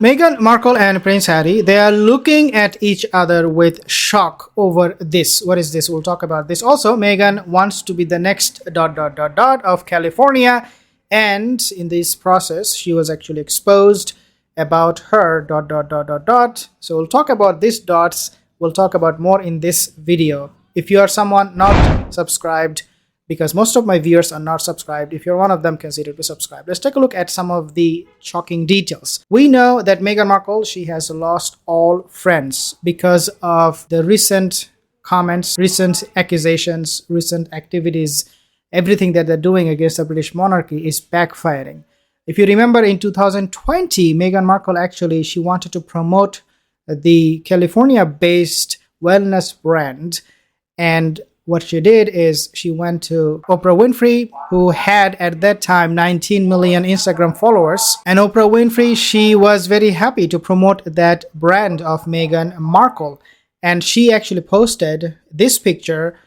Meghan Markle and Prince Harry, they are looking at each other with shock over this. What is this? We'll talk about this. Also, Meghan wants to be the next ... of California, and in this process, she was actually exposed about her ... So we'll talk about these dots. We'll talk about more in this video. If you are someone not subscribed, because most of my viewers are not subscribed, if you're one of them, consider to subscribe. Let's take a look at some of the shocking details. We know that Meghan Markle, she has lost all friends because of the recent comments, recent accusations, recent activities. Everything that they're doing against the British monarchy is backfiring. If you remember, in 2020, Meghan Markle actually, she wanted to promote the California-based wellness brand, and what she did is she went to Oprah Winfrey, who had at that time 19 million Instagram followers. And Oprah Winfrey, she was very happy to promote that brand of Meghan Markle. And she actually posted this picture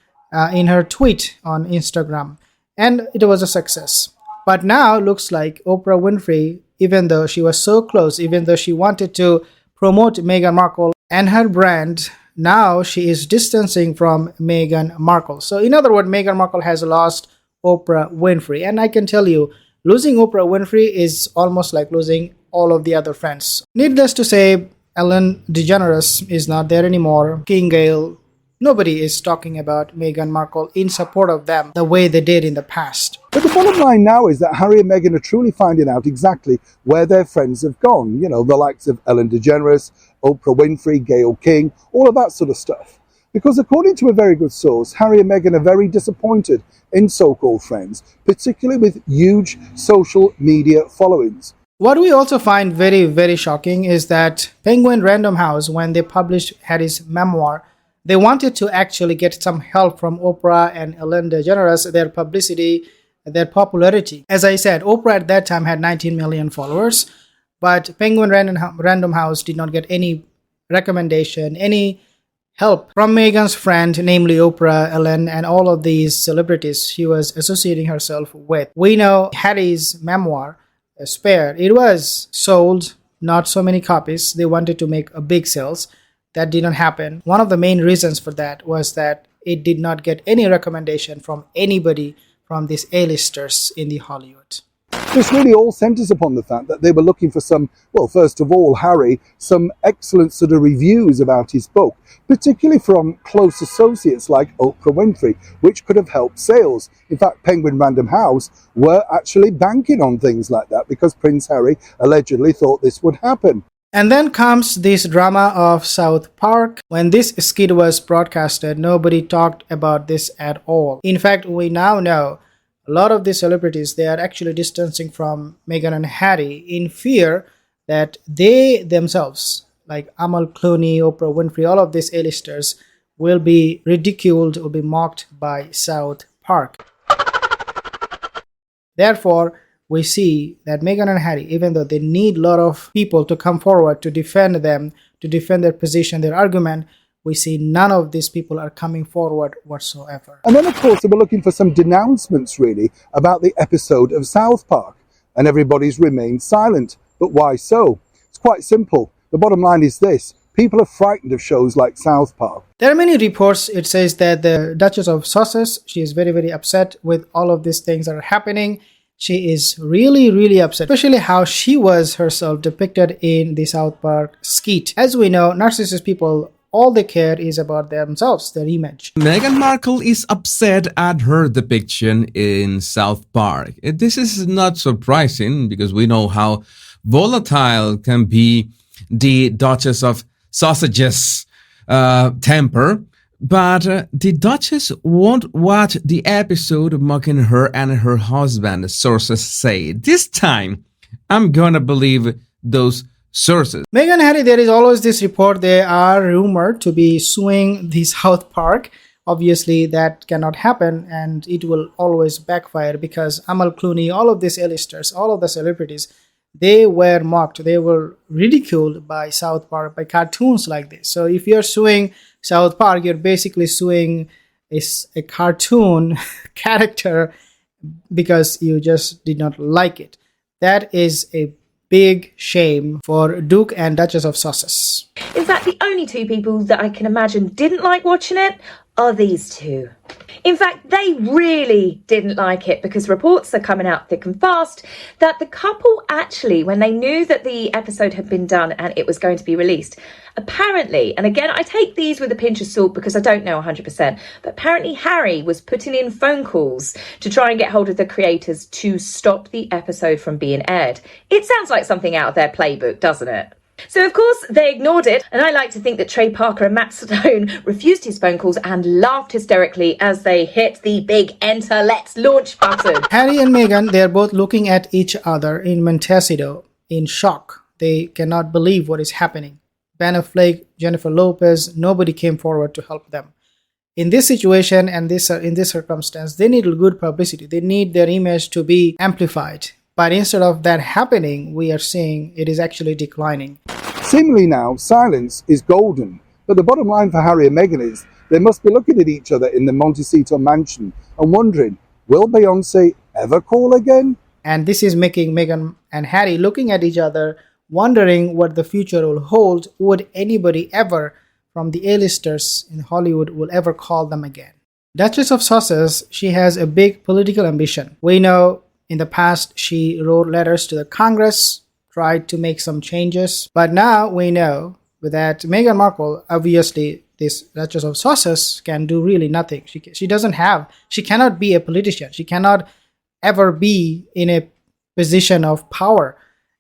in her tweet on Instagram. And it was a success. But now it looks like Oprah Winfrey, even though she was so close, even though she wanted to promote Meghan Markle and her brand, now she is distancing from Meghan Markle. So in other words, Meghan Markle has lost Oprah Winfrey. And I can tell you, losing Oprah Winfrey is almost like losing all of the other friends. Needless to say, Ellen DeGeneres is not there anymore. King Gale, nobody is talking about Meghan Markle in support of them the way they did in the past. But the bottom line now is that Harry and Meghan are truly finding out exactly where their friends have gone. You know, the likes of Ellen DeGeneres, Oprah Winfrey, Gayle King, all of that sort of stuff. Because according to a very good source, Harry and Meghan are very disappointed in so-called friends, particularly with huge social media followings. What we also find very, very shocking is that Penguin Random House, when they published Harry's memoir, they wanted to actually get some help from Oprah and Ellen DeGeneres, their publicity, their popularity. As I said, Oprah at that time had 19 million followers, but Penguin Random House did not get any recommendation, any help from Meghan's friend, namely Oprah, Ellen, and all of these celebrities she was associating herself with. We know Harry's memoir, Spare, it was sold, not so many copies. They wanted to make a big sales. That did not happen. One of the main reasons for that was that it did not get any recommendation from anybody from these A-listers in the Hollywood. This really all centres upon the fact that they were looking for some, well, first of all, Harry, some excellent sort of reviews about his book, particularly from close associates like Oprah Winfrey, which could have helped sales. In fact, Penguin Random House were actually banking on things like that because Prince Harry allegedly thought this would happen. And then comes this drama of South Park. When this skit was broadcasted, nobody talked about this at all. In fact, we now know a lot of these celebrities, they are actually distancing from Meghan and Harry in fear that they themselves, like Amal Clooney, Oprah Winfrey, all of these A-listers, will be ridiculed, will be mocked by South Park. Therefore, we see that Meghan and Harry, even though they need a lot of people to come forward to defend them, to defend their position, their argument, we see none of these people are coming forward whatsoever. And then, of course, they were looking for some denouncements, really, about the episode of South Park. And everybody's remained silent. But why so? It's quite simple. The bottom line is this. People are frightened of shows like South Park. There are many reports. It says that the Duchess of Sussex, she is very, very upset with all of these things that are happening. She is really, really upset, especially how she was herself depicted in the South Park skit. As we know, narcissist people, all they care is about themselves, their image. Meghan Markle is upset at her depiction in South Park. This is not surprising because we know how volatile can be the Duchess of Sussex's temper. But the Duchess won't watch the episode mocking her and her husband, sources say. This time, I'm gonna believe those sources. Meghan and Harry, there is always this report. They are rumored to be suing the South Park. Obviously, that cannot happen, and it will always backfire because Amal Clooney, all of these A-listers, all of the celebrities, they were mocked, they were ridiculed by South Park, by cartoons like this. So if you're suing South Park, you're basically suing a cartoon character because you just did not like it. That is a big shame for Duke and Duchess of Sussex. In fact, the only two people that I can imagine didn't like watching it are these two. In fact, they really didn't like it because reports are coming out thick and fast that the couple actually, when they knew that the episode had been done and it was going to be released, apparently, and again, I take these with a pinch of salt because I don't know 100%, but apparently Harry was putting in phone calls to try and get hold of the creators to stop the episode from being aired. It sounds like something out of their playbook, doesn't it? So, of course, they ignored it, and I like to think that Trey Parker and Matt Stone refused his phone calls and laughed hysterically as they hit the big enter, let's launch button. Harry and Meghan, they are both looking at each other in Montecito in shock. They cannot believe what is happening. Ben Affleck, Jennifer Lopez, nobody came forward to help them. In this situation and in this circumstance, they need good publicity. They need their image to be amplified. But instead of that happening, we are seeing it is actually declining. Seemingly now, silence is golden. But the bottom line for Harry and Meghan is they must be looking at each other in the Montecito mansion and wondering, will Beyonce ever call again? And this is making Meghan and Harry looking at each other, wondering what the future will hold. Would anybody ever from the A-listers in Hollywood will ever call them again? Duchess of Sussex, she has a big political ambition. We know in the past she wrote letters to the Congress, tried to make some changes. But now we know that Meghan Markle, obviously this Duchess of Sussex, can do really nothing. She cannot be a politician. She cannot ever be in a position of power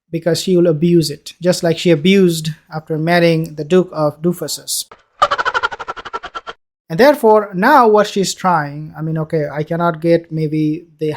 because she will abuse it, just like she abused after marrying the Duke of Dufusses. And therefore, now what she's trying, I cannot get maybe the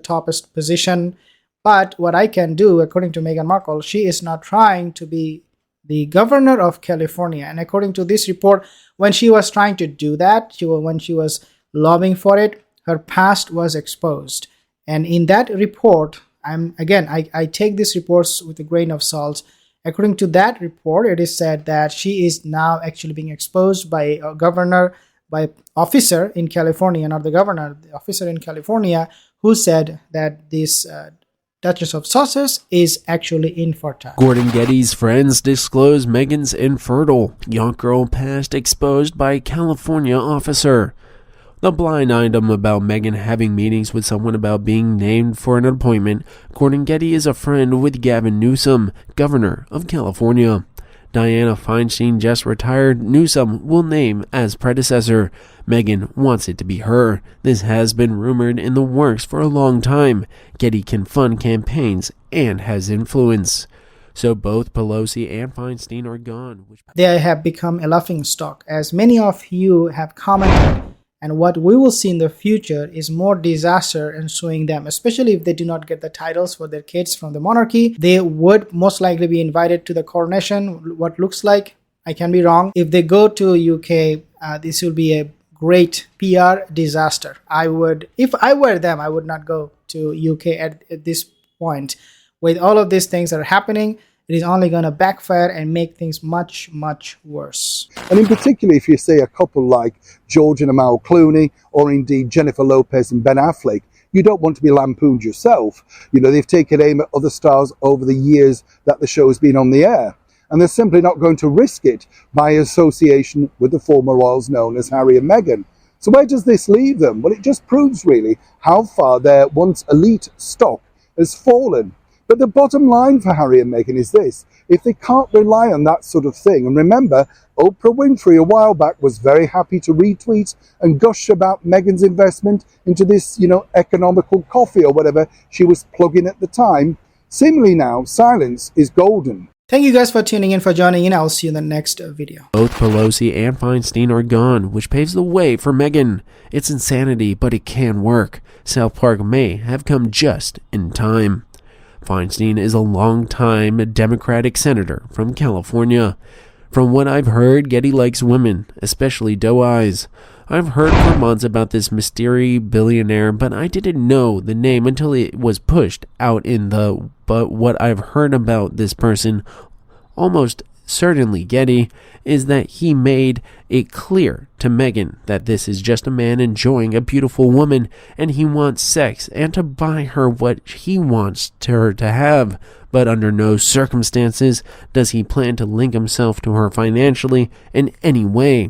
toppest position, but what I can do, according to Meghan Markle, she is not trying to be the governor of California. And according to this report, when she was trying to do that, when she was lobbying for it, her past was exposed. And in that report, I take these reports with a grain of salt. According to that report, it is said that she is now actually being exposed by a governor, by officer in California, not the governor, the officer in California, who said that this Duchess of Sussex is actually infertile. Gordon Getty's friends disclose Meghan's infertile. Young girl past exposed by California officer. The blind item about Meghan having meetings with someone about being named for an appointment. Gordon Getty is a friend with Gavin Newsom, governor of California. Dianna Feinstein just retired. Newsom will name as predecessor. Meghan wants it to be her. This has been rumored in the works for a long time. Getty can fund campaigns and has influence. So both Pelosi and Feinstein are gone. They have become a laughingstock, as many of you have commented. And what we will see in the future is more disaster ensuing them, especially if they do not get the titles for their kids from the monarchy. They would most likely be invited to the coronation, what looks like. I can be wrong. If they go to UK, this will be a great PR disaster. If I were them, I would not go to UK at this point. With all of these things that are happening, it is only going to backfire and make things much, much worse. And in particular, if you say a couple like George and Amal Clooney, or indeed Jennifer Lopez and Ben Affleck, you don't want to be lampooned yourself. They've taken aim at other stars over the years that the show has been on the air. And they're simply not going to risk it by association with the former royals known as Harry and Meghan. So where does this leave them? Well, it just proves really how far their once elite stock has fallen. But the bottom line for Harry and Meghan is this: if they can't rely on that sort of thing, and remember, Oprah Winfrey a while back was very happy to retweet and gush about Meghan's investment into this, economical coffee or whatever she was plugging at the time. Seemingly now, silence is golden. Thank you guys for tuning in, for joining in. I'll see you in the next video. Both Pelosi and Feinstein are gone, which paves the way for Meghan. It's insanity, but it can work. South Park may have come just in time. Feinstein is a long-time Democratic senator from California. From what I've heard, Getty likes women, especially doe eyes. I've heard for months about this mysterious billionaire, but I didn't know the name until it was pushed out but what I've heard about this person, almost certainly Getty, is that he made it clear to Meghan that this is just a man enjoying a beautiful woman and he wants sex and to buy her what he wants her to have. but under no circumstances does he plan to link himself to her financially in any way.